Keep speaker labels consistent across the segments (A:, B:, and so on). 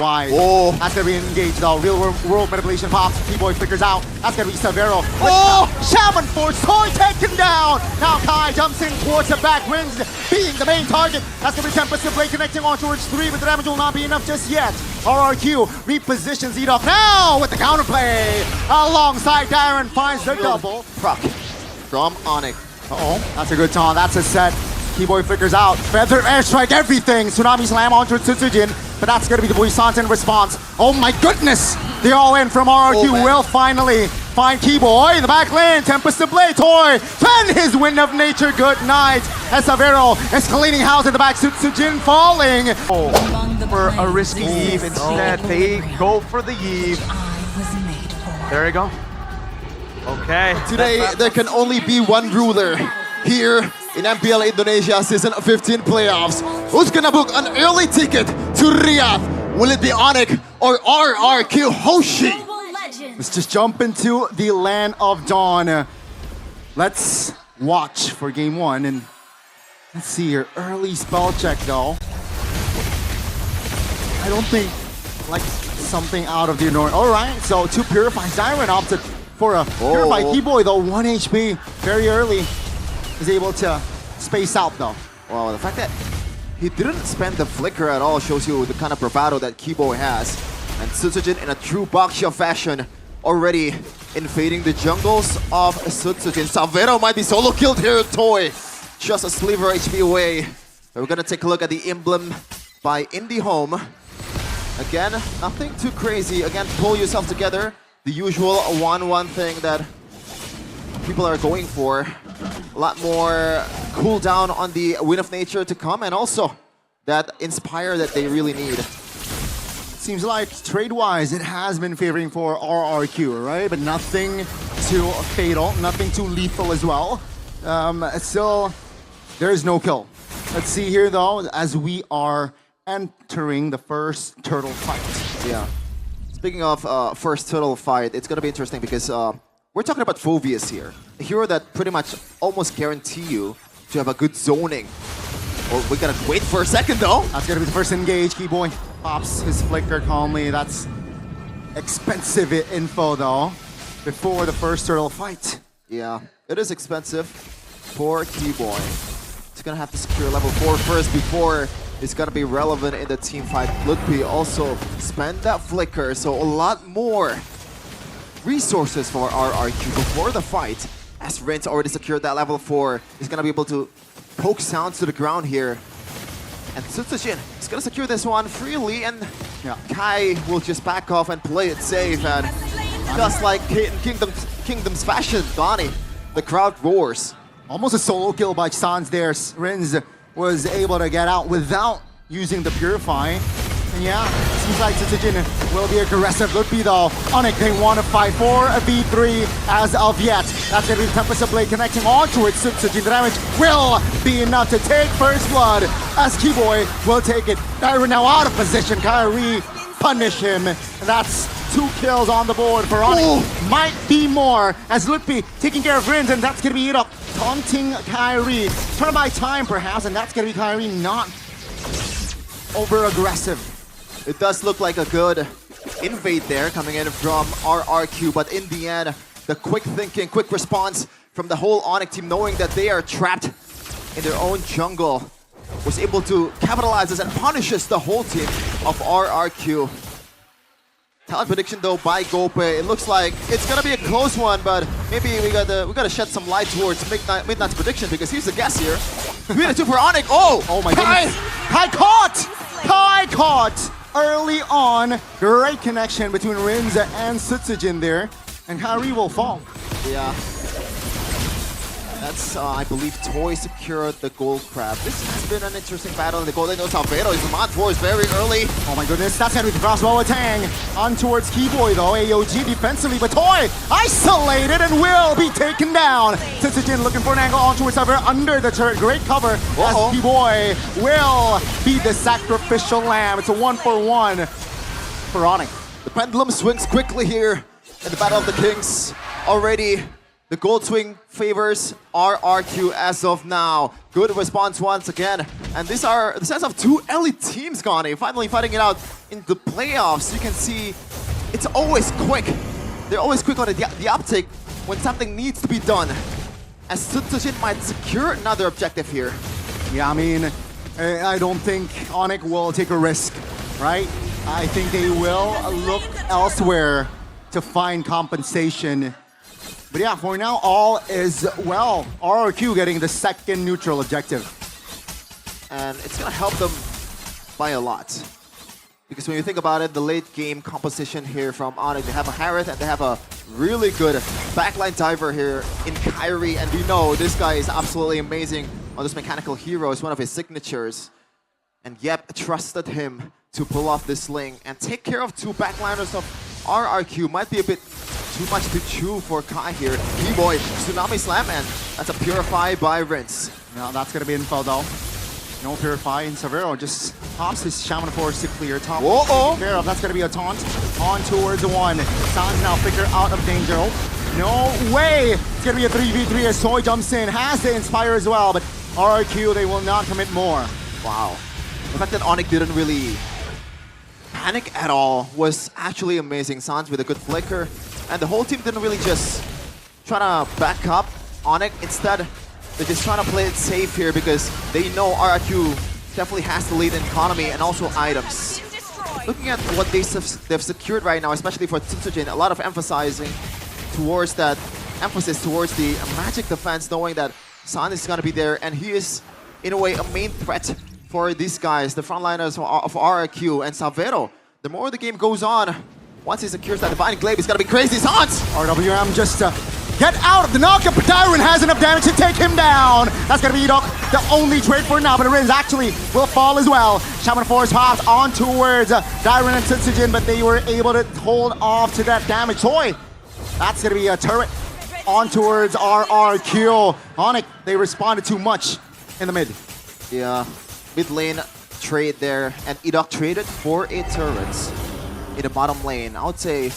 A: wide.
B: Oh.
A: That's gonna be engaged though. Real world manipulation pops. T-Boy flickers out. That's gonna be Severo. Oh! Shaman Force Toy taken down! Now Kai jumps in towards the back, wins being the main target. That's gonna be Tempest Blade connecting on towards 3, but the damage will not be enough just yet. RRQ repositions Edok now with the counterplay. Alongside Darren finds the double.
B: Proc from ONIC.
A: Uh-oh, that's a good taunt. That's a set. T-Boy flickers out. Feather airstrike, everything. Tsunami slam onto Tsujin, but that's gonna be the Buisan in response. Oh my goodness! They're all in from RRQ. Will finally find Keyboy in the back lane. Tempest to Blade Toy. Then his Wind of Nature. Good night. As Savero is cleaning house in the back. Tsujin falling.
C: For a risky Eve, instead they go for the Eve. There you go. Okay.
B: Today, there can only be one ruler here in MPL Indonesia Season 15 playoffs. Who's gonna book an early ticket to Riyadh? Will it be ONIC or RRQ HOSHI?
A: Let's just jump into the land of dawn. Let's watch for game 1 and let's see here. Early spell check though. I don't think like something out of the ordinary. All right, so 2 purifies. Dyron opted for a purified Keyboy though. 1 HP very early. Is able to space out though.
B: Wow, the fact that he didn't spend the flicker at all shows you the kind of bravado that Keyboy has. And Sutsujin in a true Baksha fashion already invading the jungles of Sutsujin. Savero might be solo killed here, Toy. Just a sliver HP away. We're gonna take a look at the emblem by IndieHome. Again, nothing too crazy. Again, pull yourself together. The usual 1-1 thing that people are going for. A lot more cooldown on the Wind of Nature to come, and also that Inspire that they really need.
A: Seems like trade-wise, it has been favoring for RRQ, right? But nothing too fatal, nothing too lethal as well. Still, there is no kill. Let's see here though, as we are entering the first turtle fight.
B: Yeah. Speaking of first turtle fight, it's gonna be interesting because we're talking about Phoveus here. A hero that pretty much almost guarantee you to have a good zoning. Well, we gotta wait for a second though.
A: That's gonna be the first engage. Keyboy pops his flicker calmly. That's expensive info though, before the first turtle fight.
B: Yeah, it is expensive for Keyboy. He's gonna have to secure level 4 first before it's gonna be relevant in the team fight. Ludwig also spend that flicker, so a lot more resources for RRQ before the fight. As Rin's already secured that level 4, he's gonna be able to poke sounds to the ground here. And Sutsujin is gonna secure this one freely, and Kai will just back off and play it safe. And just like Kingdom's fashion, Donnie, the crowd roars.
A: Almost a solo kill by Sans there. Rins was able to get out without using the Purify. And yeah, seems like Tsujin will be aggressive. Ludwig though, ONIC, they want to fight for a V3 as of yet. That's going to be Tempest Blade connecting onto it. Tsujin, the damage will be enough to take first blood as Keyboy will take it. Dyron now out of position. Kyrie punish him. That's 2 kills on the board for ONIC. Might be more as Ludwig taking care of Rins, and that's going to be it up. Taunting Kyrie. Turn by time perhaps, and that's going to be Kyrie not over aggressive.
B: It does look like a good invade there coming in from RRQ, but in the end, the quick thinking, quick response from the whole ONIC team, knowing that they are trapped in their own jungle, was able to capitalize this and punishes the whole team of RRQ. Talent prediction though by Gope, it looks like it's gonna be a close one, but maybe we gotta shed some light towards Midnight's prediction, because he's the guest here. 3-2 for ONIC. Oh my goodness!
A: Kai caught early on. Great connection between Rinza and Sutsujin there, and Kyrie will fall.
B: Yeah. That's, I believe, Toy secured the gold crab. This has been an interesting battle in the Golden Nose Salvador. He's on force very early.
A: Oh my goodness, that's gonna be the crossbow Tang. On towards Keyboy though, AOG defensively, but Toy isolated and will be taken down. Sutsujin looking for an angle on towards Salvador under the turret. Great cover as Keyboy will be the sacrificial lamb. It's a 1-for-1 for ONIC.
B: The pendulum swings quickly here in the Battle of the Kings. Already The gold swing favors RRQ as of now. Good response once again. And these are the sense of two elite teams, Connie, finally fighting it out in the playoffs. You can see it's always quick. They're always quick on the uptake when something needs to be done. As Sutsujin might secure another objective here.
A: Yeah, I mean, I don't think ONIC will take a risk, right? I think they will look elsewhere to find compensation. But yeah, for now, all is well. RRQ getting the second neutral objective.
B: And it's going to help them by a lot. Because when you think about it, the late game composition here from ONIC, they have a Harith and they have a really good backline diver here in Kyrie. And we know this guy is absolutely amazing on this mechanical hero. It's one of his signatures. And Yep trusted him to pull off this lane and take care of two backliners of RRQ. Might be a bit too much to chew for Kai here. B-Boy, Tsunami Slam, and that's a Purify by Rinse.
A: Now that's going to be info though. No Purify, and Severo just pops his Shaman Force to clear top.
B: Whoa!
A: Care of. That's going to be a taunt. On towards one. Sans now flicker out of danger. No way! It's going to be a 3v3 as Toy jumps in. Has the Inspire as well, but RRQ, they will not commit more.
B: Wow. The fact that ONIC didn't really panic at all was actually amazing. Sans with a good flicker. And the whole team didn't really just try to back up ONIC. Instead, they're just trying to play it safe here because they know RRQ definitely has the lead in economy and also items. Looking at what they've secured right now, especially for Tsujin, a lot of emphasis towards the magic defense, knowing that San is going to be there, and he is, in a way, a main threat for these guys, the frontliners of RRQ and Savero. The more the game goes on, once he secures that Divine Glaive, it's going to be crazy. Sans!
A: RWM just get out of the knockup, but Dyron has enough damage to take him down. That's going to be Edok, the only trade for now, but Rins actually will fall as well. Shaman Force hops on towards Dyron and Tsujin, but they were able to hold off to that damage. Toy, that's going to be a turret on towards RRQ. ONIC, they responded too much in the mid.
B: Yeah, mid lane trade there, and Edok traded for a turret in the bottom lane. I would say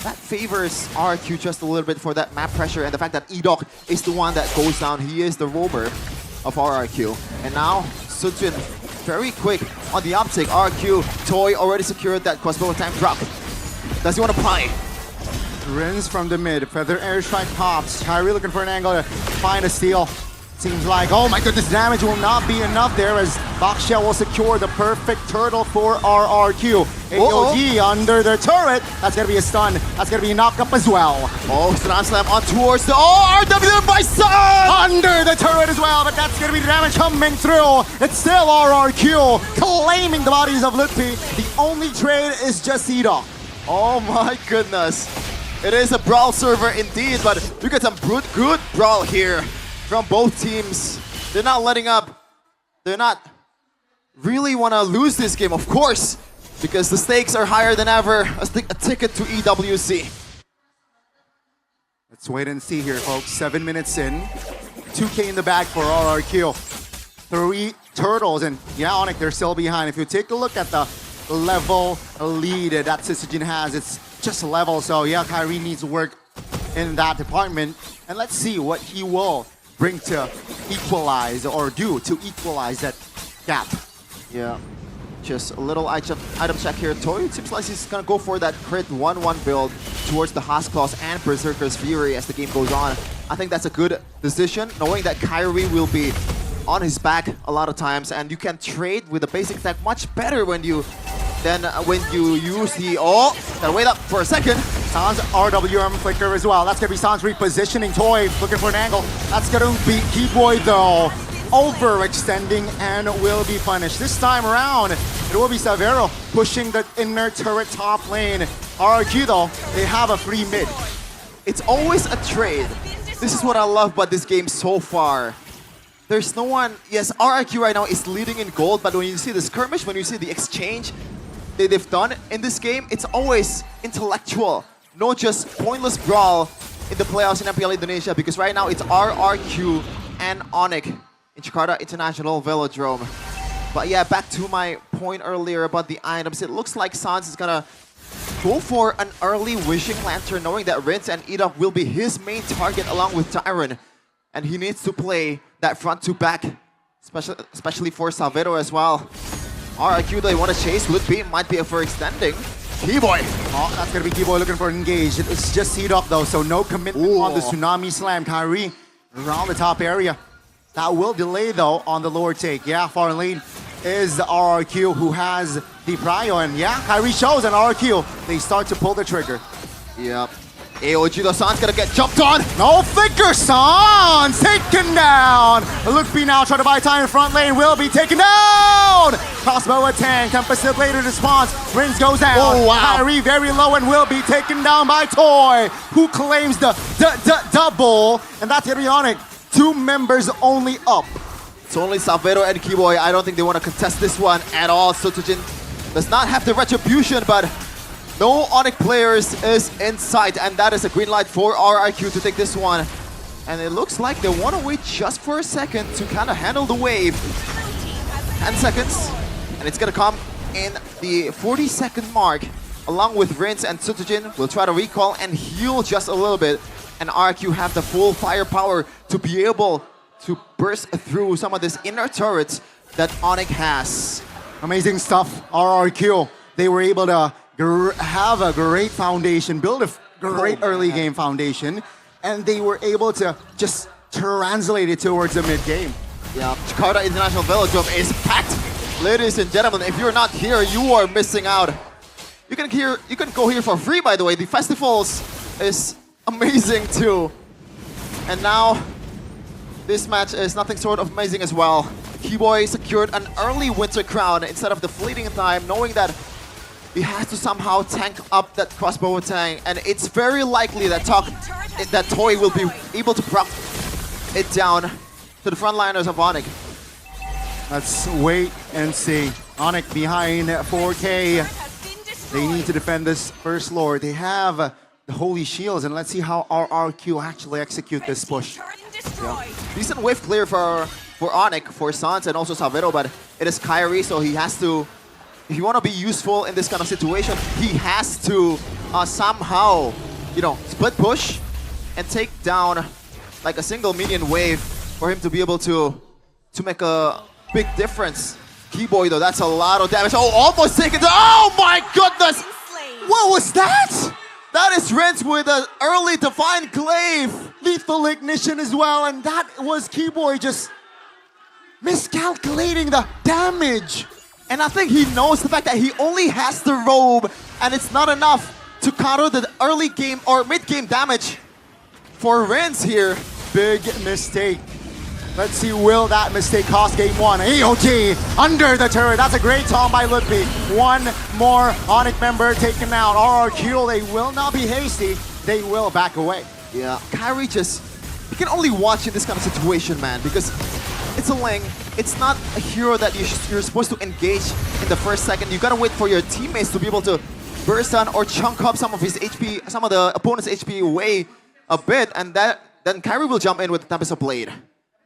B: that favors RRQ just a little bit for that map pressure and the fact that Edok is the one that goes down. He is the roamer of RRQ. And now, Sujin very quick on the uptick. RRQ, Toy already secured that crossbow time drop. Does he want to pry?
A: Rins from the mid, Feather Airstrike pops. Kyrie looking for an angle to find a steal. Seems like, oh my goodness, damage will not be enough there as Baksha will secure the perfect turtle for RRQ. AOG under the turret. That's going to be a stun. That's going to be a knock-up as well.
B: Oh, Slam Slam on towards the... Oh, RWM by Sun!
A: Under the turret as well, but that's going to be the damage coming through. It's still RRQ claiming the bodies of Lutfi. The only trade is just Edok.
B: Oh my goodness. It is a brawl server indeed, but we got some good brawl here from both teams. They're not letting up. They're not really want to lose this game, of course, because the stakes are higher than ever. A ticket to EWC.
A: Let's wait and see here, folks. 7 minutes in. 2K in the bag for RRQ. 3 turtles, and yeah, ONIC, they're still behind. If you take a look at the level lead that Sisujin has, it's just a level. So yeah, Kyrie needs work in that department. And let's see what he will bring to equalize or do to equalize that gap.
B: Yeah, just a little item check here. Toy, it seems like he's gonna go for that crit 1-1 build towards the Hoskloss and Berserker's Fury as the game goes on. I think that's a good decision, knowing that Kyrie will be on his back a lot of times, and you can trade with the basic attack much better when you use the... Oh, gotta wait up for a second.
A: Sans RWM flicker as well. That's gonna be Sans repositioning. Toy looking for an angle. That's gonna be Keyboy though. Overextending and will be punished. This time around, it will be Savero pushing the inner turret top lane. RRQ though, they have a free mid.
B: It's always a trade. This is what I love about this game so far. There's no one... Yes, RRQ right now is leading in gold, but when you see the skirmish, when you see the exchange they've done in this game, it's always intellectual. No just pointless brawl in the playoffs in MPL Indonesia, because right now it's RRQ and ONIC in Jakarta International Velodrome. But yeah, back to my point earlier about the items. It looks like Sans is gonna go for an early Wishing Lantern, knowing that Rince and Edok will be his main target along with Tyron. And he needs to play that front to back, especially for Salvador as well. RRQ, they want to chase. Lutpi might be for extending. Keyboy.
A: Oh, that's going to be Keyboy looking for an engage. It's just Edok though, so no commitment on the Tsunami Slam. Kyrie around the top area. That will delay though on the lower take. Yeah, far lane is the RRQ who has the prio. And yeah, Kyrie shows an RRQ. They start to pull the trigger.
B: Yep. AOG, the San's gonna get jumped on.
A: No flicker, Sans taken down. Lutpi now trying to buy time in front lane, will be taken down. Crossbow a tank, Tempest Blade in response. Rins goes down.
B: Oh, wow.
A: Kyrie very low and will be taken down by Toy, who claims the double. And that's gonna be ONIC. 2 members only up.
B: It's only Salvador and Keyboy. I don't think they want to contest this one at all. Sotujin does not have the retribution, but no ONIC players is in sight, and that is a green light for RRQ to take this one. And it looks like they want to wait just for a second to kind of handle the wave. 10 seconds, and it's going to come in the 40-second mark, along with Rince and Sotujin. Will try to recall and heal just a little bit, and RRQ have the full firepower to be able to burst through some of these inner turrets that ONIC has.
A: Amazing stuff, RRQ. They were able to have a great foundation, build a great early game foundation, and they were able to just translate it towards the mid game.
B: Yeah, Jakarta International Velodrome is packed. Ladies and gentlemen, if you're not here, you are missing out. You can go here for free, by the way. The festivals is amazing too. And now, this match is nothing short of amazing as well. Keyboy secured an early Winter Crown instead of the fleeting time, knowing that he has to somehow tank up that crossbow tank, and it's very likely that Toy will be able to proc it down to the frontliners of ONIC.
A: Let's wait and see. ONIC behind 4K. They need to defend this first lord. They have the Holy Shields, and let's see how RRQ actually execute this push.
B: Yeah. Decent wave clear for ONIC, for Sans, and also Salvador, but it is Kyrie, so he has to, if you want to be useful in this kind of situation, he has to somehow, you know, split push and take down like a single minion wave for him to be able to make a big difference. Keyboy though, that's a lot of damage. Oh, almost taken down. Oh my goodness!
A: What was that?
B: That is Rince with an early Divine Glaive.
A: Lethal ignition as well, and that was Keyboy just miscalculating the damage.
B: And I think he knows the fact that he only has the robe, and it's not enough to counter the early game or mid-game damage for Rince here.
A: Big mistake. Let's see, will that mistake cost game one? AOG under the turret. That's a great taunt by Lutpi. One more ONIC member taken out. RRQ, they will not be hasty. They will back away.
B: Yeah, Kyrie just, you can only watch in this kind of situation, man, because it's a lane. It's not a hero that you're supposed to engage in the first second. You gotta wait for your teammates to be able to burst down or chunk up some of his HP, some of the opponent's HP away a bit, and then Kyrie will jump in with the Tempest Blade.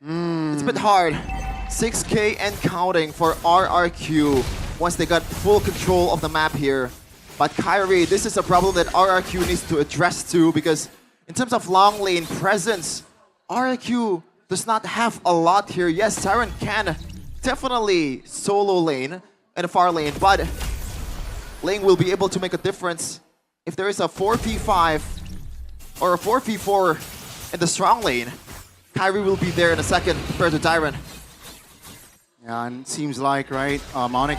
B: It's a bit hard. 6K and counting for RRQ once they got full control of the map here. But Kyrie, this is a problem that RRQ needs to address too, because in terms of long lane presence, RRQ does not have a lot here. Yes, Tyron can definitely solo lane and far lane, but lane will be able to make a difference if there is a 4v5 or a 4v4 in the strong lane. Kyrie will be there in a second compared to Tyron.
A: Yeah, and it seems like, right, ONIC,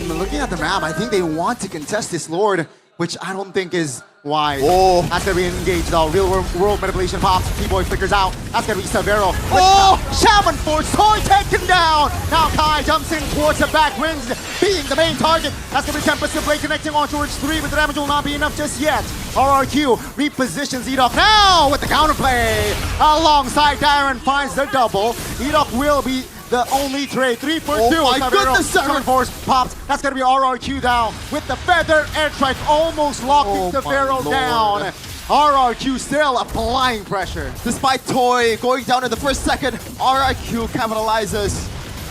A: looking at the map, I think they want to contest this Lord, which I don't think is wise.
B: Oh.
A: That's going to be engaged though. Real world manipulation pops. Keyboy flickers out. That's going to be Severo.
B: Oh!
A: Shaman Force, Toy taken down. Now Kai jumps in towards the back, Rins being the main target. That's going to be Tempest Blade connecting on towards 3, but the damage will not be enough just yet. RRQ repositions Edok now with the counterplay. Alongside Darren finds the double. Edok will be the only trade. 3 for 2.
B: Oh my goodness,
A: Shaman Force pops. That's going to be RRQ down with the feather airstrike almost locking Severo down. RRQ still applying pressure.
B: Despite Toy going down in the first second, RRQ capitalizes.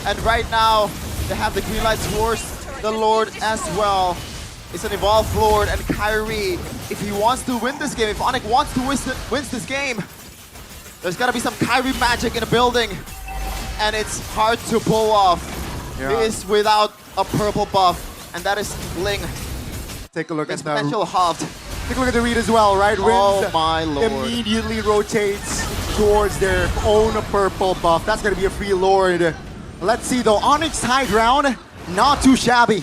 B: And right now, they have the green light towards the Lord as well. It's an evolved Lord, and Kyrie, if he wants to win this game, if ONIC wants to win this game, there's gotta be some Kyrie magic in the building, and it's hard to pull off.
A: Yeah.
B: He is without a purple buff, and that is Ling.
A: Take a look at the
B: Special halved.
A: take a look at the read as well, right?
B: Oh
A: Rins
B: my lord.
A: immediately rotates towards their own purple buff. That's gonna be a free Lord. Let's see though, ONIC's high ground, not too shabby.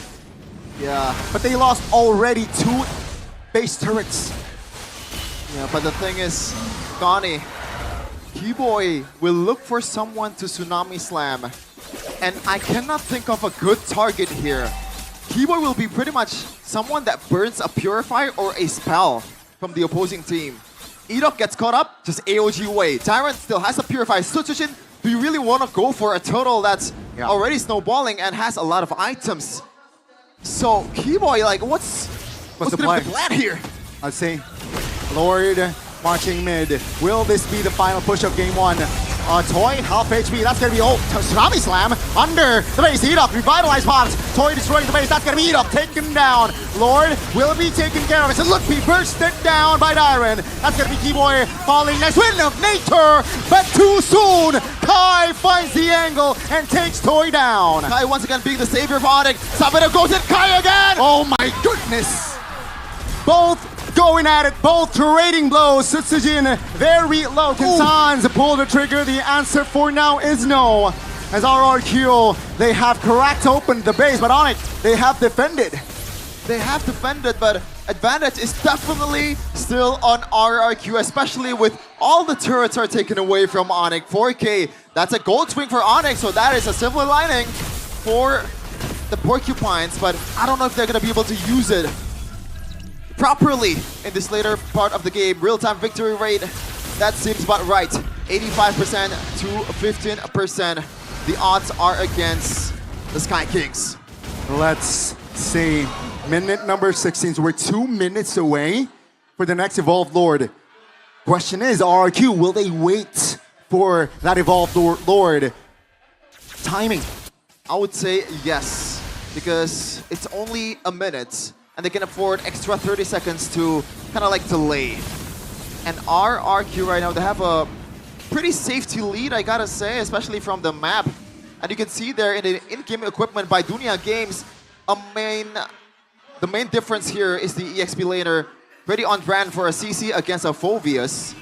B: Yeah.
A: But they lost already 2 base turrets.
B: Yeah, but the thing is, Gani, Keyboy will look for someone to Tsunami Slam. And I cannot think of a good target here. Keyboy will be pretty much someone that burns a Purify or a spell from the opposing team. Edok gets caught up, just AOG away. Tyrant still has a Purify. Suchujin, do you really want to go for a turtle that's already snowballing and has a lot of items? So, Keyboy, like, what's
A: the
B: gonna be the plan here?
A: I'd say Lord marching mid. Will this be the final push of game 1? Toy, half HP, that's gonna be Tsunami Slam under the base. Edok, revitalized pops. Toy destroying the base, that's gonna be Edok taken down. Lord will be taken care of. It's a look be bursted down by Dyron. That's gonna be Keyboy falling next. Wind of Nature, but too soon. Kai finds the angle and takes Toy down.
B: Kai once again being the savior of ONIC. Sabino goes in, Kai again!
A: Oh my goodness! Both going at it, both trading blows. Sutsujin very low. Can Sans pull the trigger? The answer for now is no. As RRQ, they have cracked open the base, but ONIC, they have defended.
B: They have defended, but advantage is definitely still on RRQ, especially with all the turrets are taken away from ONIC. 4K, that's a gold swing for ONIC, so that is a silver lining for the Porcupines, but I don't know if they're going to be able to use it properly in this later part of the game. Real-time victory rate, that seems about right. 85% to 15%. The odds are against the Sky Kings.
A: Let's see. Minute number 16. So we're 2 minutes away for the next Evolved Lord. Question is, RRQ, will they wait for that Evolved Lord? Timing.
B: I would say yes, because it's only a minute and they can afford extra 30 seconds to kind of like delay. And RRQ right now, they have a pretty safety lead, I gotta say, especially from the map. And you can see there in the in-game equipment by Dunia Games, the main difference here is the EXP laner ready on brand for a CC against a Phoveus.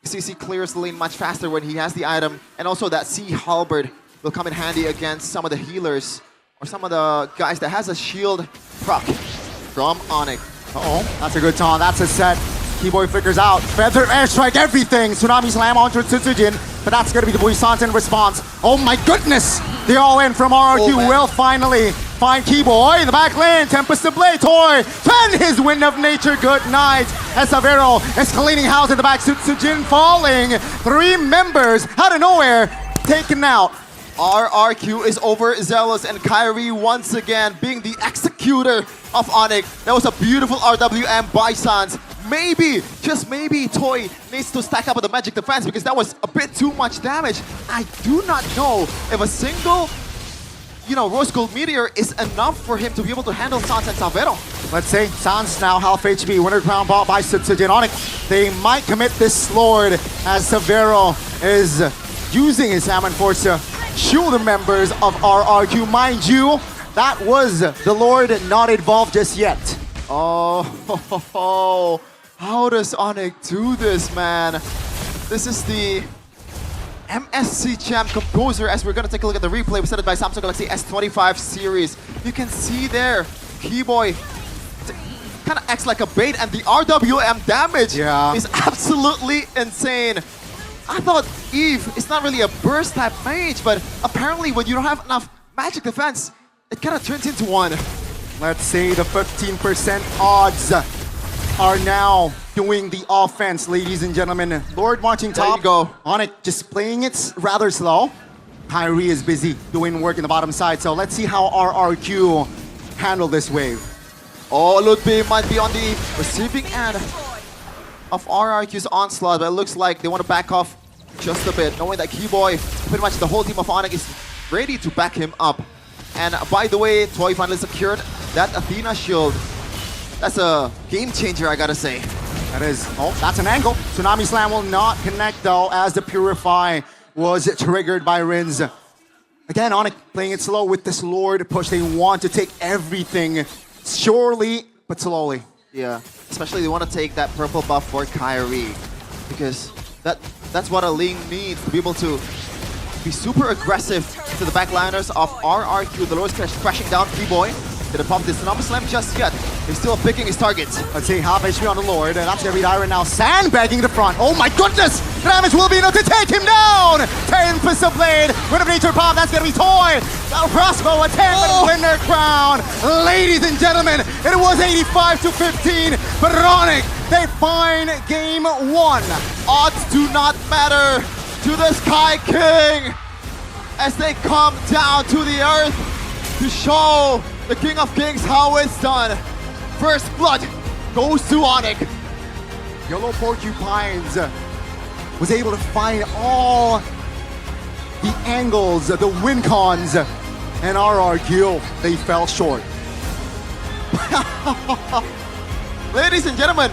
B: CC clears the lane much faster when he has the item, and also that Sea Halberd will come in handy against some of the healers or some of the guys that has a shield proc from ONIC.
A: Uh-oh, that's a good taunt. That's a set. Keyboy flickers out. Feather airstrike, everything. Tsunami Slam onto Tsujin, but that's going to be the Buisan's in response. Oh my goodness! The all-in from RRQ will finally find Keyboy in the back lane. Tempest to Blade, Toy, and his Wind of Nature, good night. As Savero escalating house in the back, Tsujin falling. 3 members out of nowhere, taken out.
B: RRQ is overzealous, and Kyrie once again being the executor of ONIC. That was a beautiful RWM by Sans. Maybe, just maybe, Toy needs to stack up with the magic defense because that was a bit too much damage. I do not know if a single, Rose Gold Meteor is enough for him to be able to handle Sans and Savero.
A: Let's see, Sans now half HP, Winter Crown bought by Tsujin. ONIC, they might commit this Lord as Savero is using his Salmon Force to shield the members of RRQ. Mind you, that was the Lord not involved just yet.
B: Oh, how does ONIC do this, man? This is the MSC Champ Composer, as we're going to take a look at the replay presented by Samsung Galaxy S25 series. You can see there, Keyboy kind of acts like a bait, and the RWM damage is absolutely insane. I thought Eve is not really a burst type mage, but apparently when you don't have enough magic defense, it kind of turns into one.
A: Let's say the 15% odds are now doing the offense, ladies and gentlemen. Lord marching top.
B: There you go.
A: ONIC just playing it rather slow. Kyrie is busy doing work in the bottom side, so let's see how RRQ handle this wave.
B: Oh, Ludwig might be on the receiving end of RRQ's onslaught, but it looks like they want to back off just a bit, knowing that Keyboy, pretty much the whole team of ONIC is ready to back him up. And by the way, Toy finally secured that Athena shield. That's a game changer, I gotta say.
A: That is, oh, that's an angle. Tsunami Slam will not connect though, as the Purify was triggered by Rins. Again, ONIC playing it slow with this Lord push. They want to take everything surely, but slowly.
B: Yeah, especially they want to take that purple buff for Kyrie, because that's what a Ling needs, to be able to be super aggressive to the backliners of RRQ. The Lord's crashing down P-Boy. Didn't pop this Tsunami Slam just yet. He's still picking his targets.
A: Let's see, half HP on the Lord, and that's gonna be Iron now. Sandbagging the front. Oh my goodness! The damage will be enough to take him down! 10 Pistol Blade, Wind of Nature Pop, that's gonna be Toy! Now Crossbow, a 10 winner crown! Ladies and gentlemen, it was 85-15, but ONIC, they find game 1.
B: Odds do not matter to the Sky King as they come down to the earth to show the King of Kings how it's done. First blood goes to ONIC.
A: Yellow Porcupines was able to find all the angles, the win cons, and RRQ, they fell short.
B: Ladies and gentlemen,